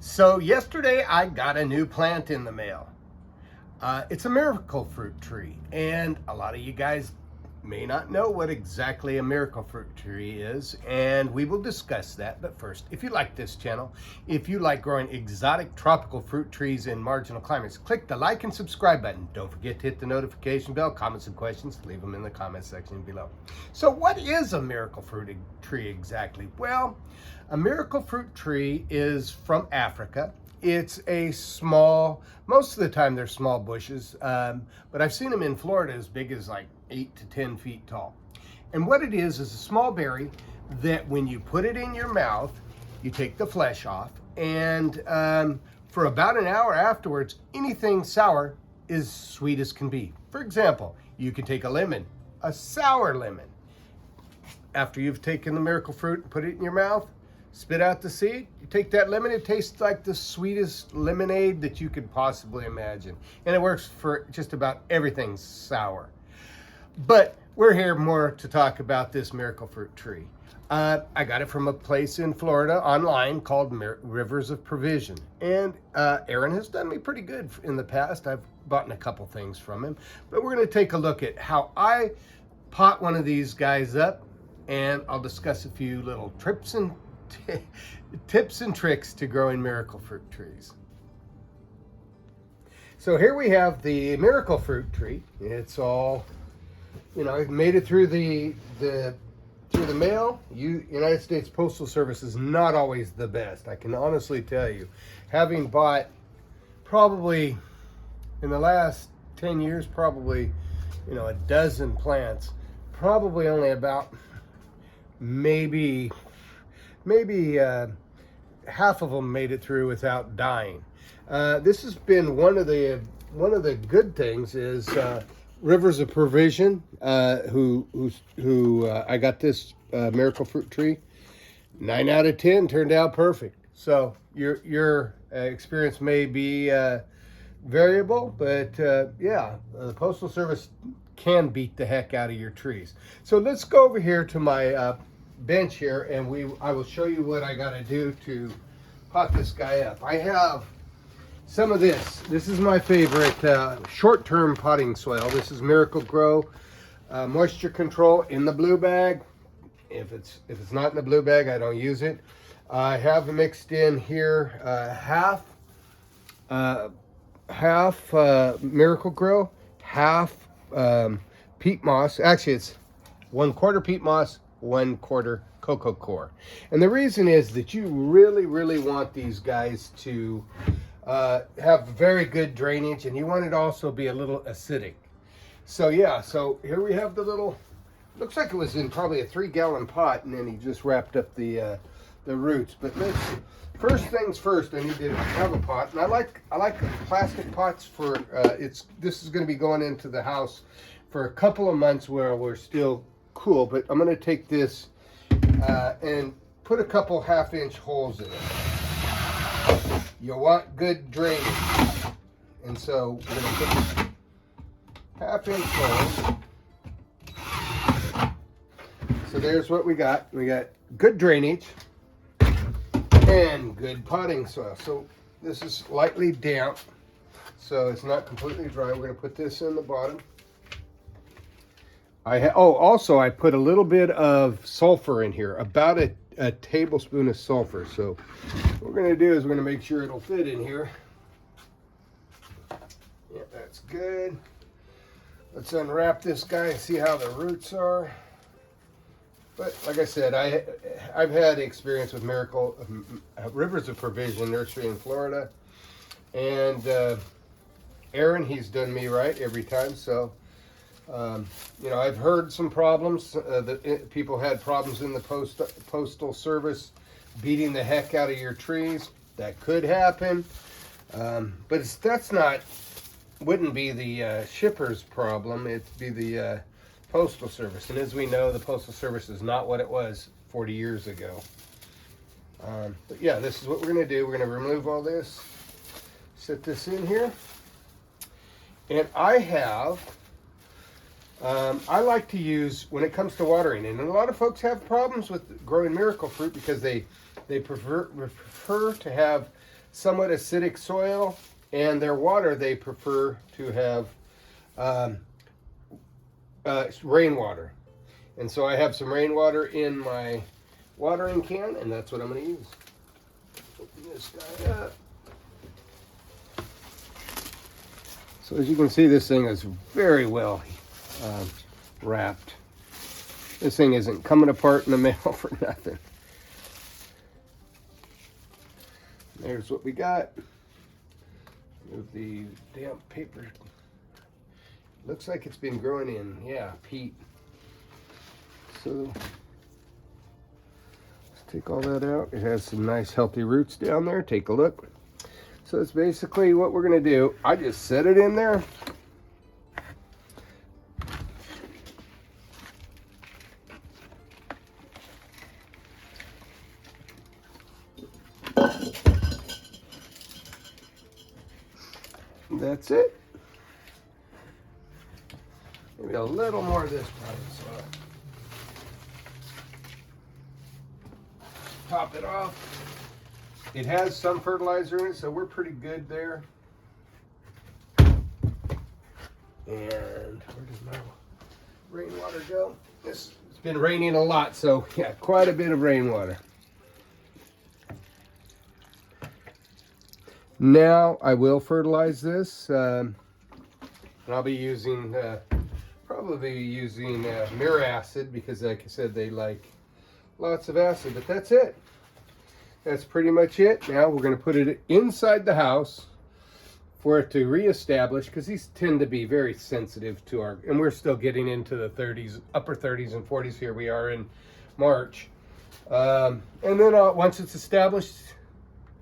So yesterday I got a new plant in the mail. It's a miracle fruit tree, and a lot of you guys may not know what exactly a miracle fruit tree is, and we will discuss that. But first, if you like this channel, if you like growing exotic tropical fruit trees in marginal climates, click the like and subscribe button. Don't forget to hit the notification bell. Comments and questions, leave them in the comment section below. So what is a miracle fruit tree exactly? Well, a miracle fruit tree is from Africa. It's a small, most of the time they're small bushes, but I've seen them in Florida as big as like 8 to 10 feet tall. And what it is a small berry that when you put it in your mouth, you take the flesh off, and for about an hour afterwards, anything sour is sweet as can be. For example, you can take a lemon, a sour lemon. After you've taken the miracle fruit and put it in your mouth, spit out the seed, you take that lemon, it tastes like the sweetest lemonade that you could possibly imagine. And it works for just about everything sour. But we're here more to talk about this miracle fruit tree. I got it from a place in Florida online called Rivers of Provision. And Aaron has done me pretty good in the past. I've bought a couple things from him. But we're going to take a look at how I pot one of these guys up. And I'll discuss a few little tips and tricks to growing miracle fruit trees. So here we have the miracle fruit tree. It's all, it made it through the mail. United States Postal Service is not always the best. I can honestly tell you, having bought probably in the last 10 years, probably, a dozen plants, probably only about maybe half of them made it through without dying. This has been one of the good things is Rivers of Provision, who I got this miracle fruit tree. 9 out of 10 turned out perfect. So your experience may be variable, but yeah, the Postal Service can beat the heck out of your trees. So let's go over here to my bench here, and I will show you what I got to do to pot this guy up. I have some of this. This is my favorite short-term potting soil. This is Miracle Grow moisture control in the blue bag. If it's not in the blue bag, I don't use it. I have mixed in here half Miracle Grow, half peat moss. Actually, it's 1/4 peat moss, 1/4 cocoa core. And the reason is that you really want these guys to have very good drainage, and you want it also be a little acidic. So yeah, so here we have the little, looks like it was in probably a 3-gallon pot, and then he just wrapped up the roots. But first things first, I need to have a pot, and I like plastic pots for this is going to be going into the house for a couple of months where we're still cool. But I'm going to take this and put a couple 1/2-inch holes in it. You want good drainage, and so we're going to put 1/2-inch holes. So there's what we got. We got good drainage and good potting soil. So this is lightly damp, so it's not completely dry. We're going to put this in the bottom. Also I put a little bit of sulfur in here, about a tablespoon of sulfur. So what we're going to do is we're going to make sure it'll fit in here. Yeah, that's good. Let's unwrap this guy and see how the roots are. But like I said, I've had experience with Rivers of Provision Nursery in Florida, and Aaron, he's done me right every time. So I've heard some problems that people had problems in the Postal Service beating the heck out of your trees. That could happen, but wouldn't be the shipper's problem. It'd be the Postal Service, and as we know, the Postal Service is not what it was 40 years ago. But yeah, this is what we're going to do. We're going to remove all this, set this in here, and I like to use, when it comes to watering, and a lot of folks have problems with growing miracle fruit because they prefer to have somewhat acidic soil, and their water they prefer to have rainwater. And so I have some rainwater in my watering can, and that's what I'm going to use. Open this guy up. So as you can see, this thing is very well wrapped. This thing isn't coming apart in the mail for nothing. There's what we got. Move the damp paper. Looks like it's been growing in, yeah, peat. So let's take all that out. It has some nice healthy roots down there. Take a look. So that's basically what we're going to do. I just set it in there. That's it. Maybe a little more of this product soil. Top it off. It has some fertilizer in it, so we're pretty good there. And where does my rainwater go? It's been raining a lot, so yeah, quite a bit of rainwater. Now I will fertilize this, and I'll be using, probably using mirror acid, because like I said, they like lots of acid, but that's it. That's pretty much it. Now we're going to put it inside the house for it to reestablish, because these tend to be very sensitive to our, and we're still getting into the 30s, upper 30s and 40s. Here we are in March. And then once it's established,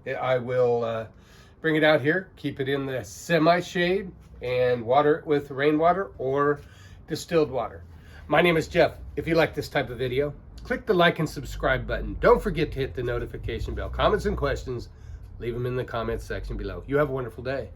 I will bring it out here, keep it in the semi-shade, and water it with rainwater or distilled water. My name is Jeff. If you like this type of video, click the like and subscribe button. Don't forget to hit the notification bell. Comments and questions, leave them in the comments section below. You have a wonderful day.